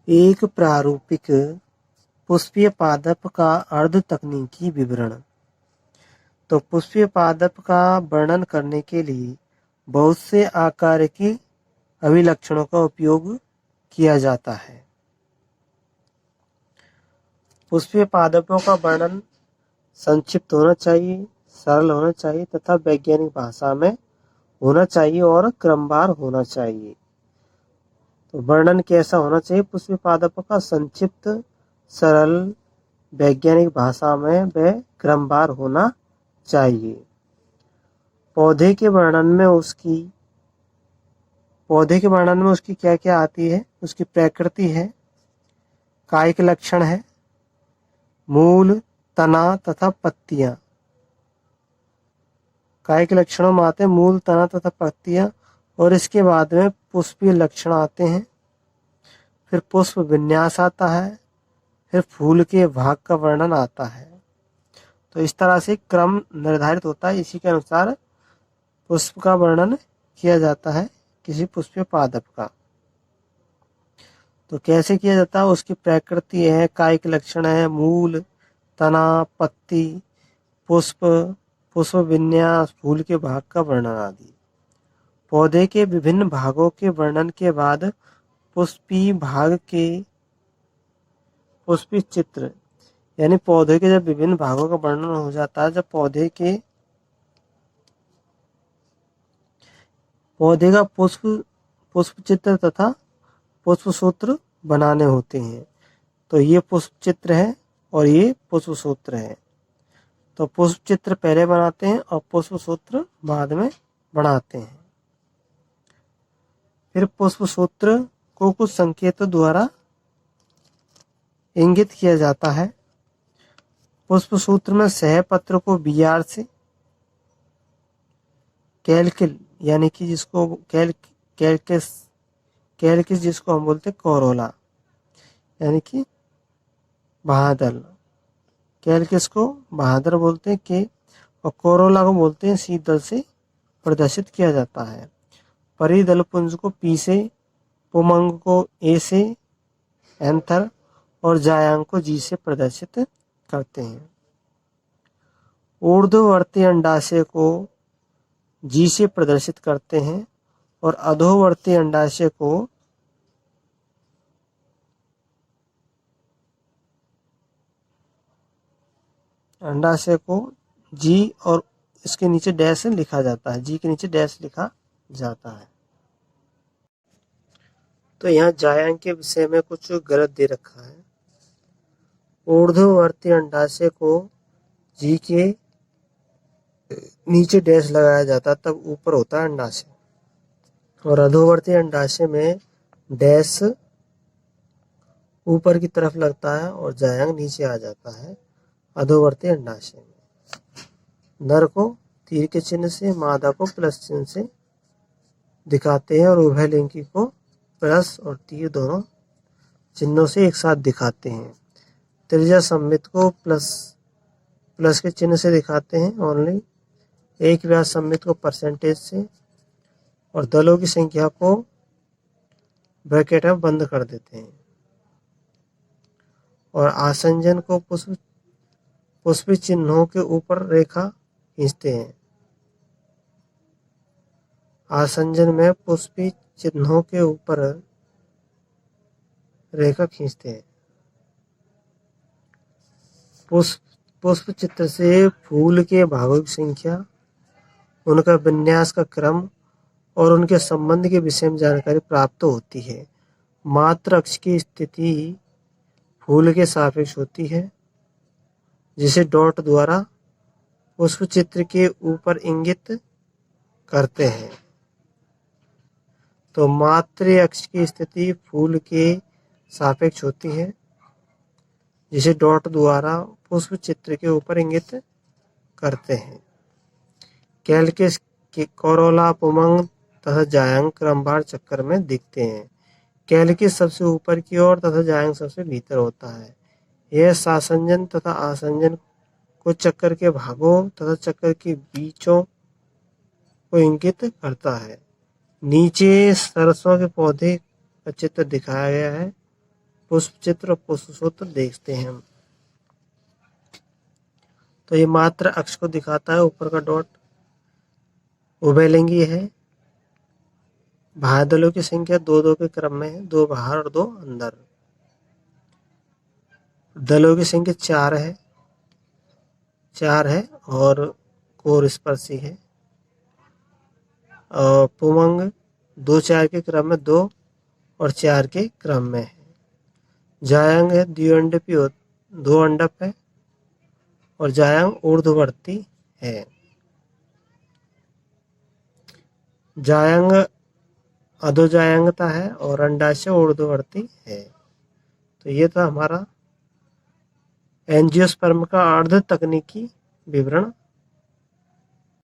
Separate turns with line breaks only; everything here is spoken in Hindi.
एक प्रारूपिक पुष्पीय पादप का अर्ध तकनीकी विवरण। तो पुष्पीय पादप का वर्णन करने के लिए बहुत से आकार की अभिलक्षणों का उपयोग किया जाता है। पुष्पीय पादपों का वर्णन संक्षिप्त होना चाहिए, सरल होना चाहिए तथा वैज्ञानिक भाषा में होना चाहिए और क्रमवार होना चाहिए। तो वर्णन कैसा होना चाहिए पुष्पीय पादपों का? संक्षिप्त, सरल, वैज्ञानिक भाषा में व क्रमवार होना चाहिए। पौधे के वर्णन में उसकी क्या क्या आती है? उसकी प्रकृति है, कायिक लक्षण है, मूल, तना तथा पत्तियां। कायिक लक्षणों में आते हैं मूल, तना तथा पत्तियां, और इसके बाद में पुष्पीय लक्षण आते हैं। फिर पुष्प विन्यास आता है, फिर फूल के भाग का वर्णन आता है। तो इस तरह से क्रम निर्धारित होता है, इसी के अनुसार पुष्प का वर्णन किया जाता है किसी पुष्पीय पादप का। तो कैसे किया जाता है? उसकी प्रकृति है, कायिक लक्षण है, मूल, तना, पत्ती, पुष्प, पुष्प विन्यास, फूल के भाग का वर्णन आदि। पौधे के विभिन्न भागों के वर्णन के बाद पुष्पीय भाग के पुष्पीय चित्र, यानी पौधे के जब विभिन्न भागों का वर्णन हो जाता है, जब पौधे का पुष्प चित्र तथा पुष्प सूत्र बनाने होते हैं। तो ये पुष्प चित्र है और ये पुष्प सूत्र है। तो पुष्प चित्र पहले बनाते हैं और पुष्प सूत्र बाद में बनाते हैं। फिर पुष्प सूत्र को कुछ संकेतों द्वारा इंगित किया जाता है। पुष्प सूत्र में सहपत्र को बीआर से, कैल्किल यानी कि जिसको कैल्किस जिसको हम बोलते हैं कोरोला, यानी कि बहादुर। कैल्किस को बहादुर बोलते हैं के, और कोरोला को बोलते हैं शीतल से प्रदर्शित किया जाता है। परिदल पुंज को पी से, पुमंग को ए से, एंथर और जायांग को जी से प्रदर्शित करते हैं। ऊर्ध्ववर्ती अंडाशय को जी से प्रदर्शित करते हैं और अधोवर्ती अंडाशय को जी और इसके नीचे डैश लिखा जाता है, जी के नीचे डैश लिखा जाता है। तो यहाँ जायांग के विषय में कुछ गलत दे रखा है। ऊर्ध्ववर्ती अंडाशय को जी के नीचे डैश लगाया जाता है, तब ऊपर होता है अंडाशय, और अधोवर्ती अंडाशय में डैश ऊपर की तरफ लगता है और जायांग नीचे आ जाता है अधोवर्ती अंडाशय में। नर को तीर के चिन्ह से, मादा को प्लस चिन्ह से दिखाते हैं और उभयलिंगी को प्लस और तीर दोनों चिन्हों से एक साथ दिखाते हैं। त्रिज्या सममित को प्लस के चिन्ह से दिखाते हैं ओनली, एक व्यास सममित को परसेंटेज से, और दलों की संख्या को ब्रैकेट में बंद कर देते हैं। और आसंजन को पुष्पी चिन्हों के ऊपर रेखा खींचते हैं। आसंजन में पुष्पी चिन्हों के ऊपर रेखा खींचते हैं। पुष्प चित्र से फूल के भागों की संख्या, उनका विन्यास का क्रम और उनके संबंध के विषय में जानकारी प्राप्त होती है। मात्र अक्ष की स्थिति फूल के सापेक्ष होती है, जिसे डॉट द्वारा पुष्प चित्र के ऊपर इंगित करते हैं। तो मात्र अक्ष की स्थिति फूल के सापेक्ष होती है, जिसे डॉट द्वारा पुष्प चित्र के ऊपर इंगित करते हैं। कैल्किस के कोरोला, पुमंग तथा जायांग क्रमवार चक्कर में दिखते हैं। कैल्किस सबसे ऊपर की ओर तथा जायांग सबसे भीतर होता है। यह सासंजन तथा आसंजन को चक्कर के भागों तथा चक्कर के बीचों को इंगित करता है। नीचे सरसों के पौधे का चित्र दिखाया गया है। पुष्प चित्र और पुष्प सूत्र देखते हैं हम। तो ये मात्र अक्ष को दिखाता है, ऊपर का डॉट उभयलिंगी है। बाह्य दलों की संख्या 2-2 के क्रम में है, 2 बाहर और 2 अंदर। दलों की संख्या 4 है और कोर स्पर्शी है। और पुमंग 2-4 के क्रम में, 2 और 4 के क्रम में है। जायंग है, द्विअंडपी 2 अंडप है और जायंग ऊर्ध्ववर्ती है। जायंग अधोजायंगता है और अंडाशय ऊर्ध्ववर्ती है। तो ये था हमारा एंजियोस्पर्म का अर्ध तकनीकी विवरण।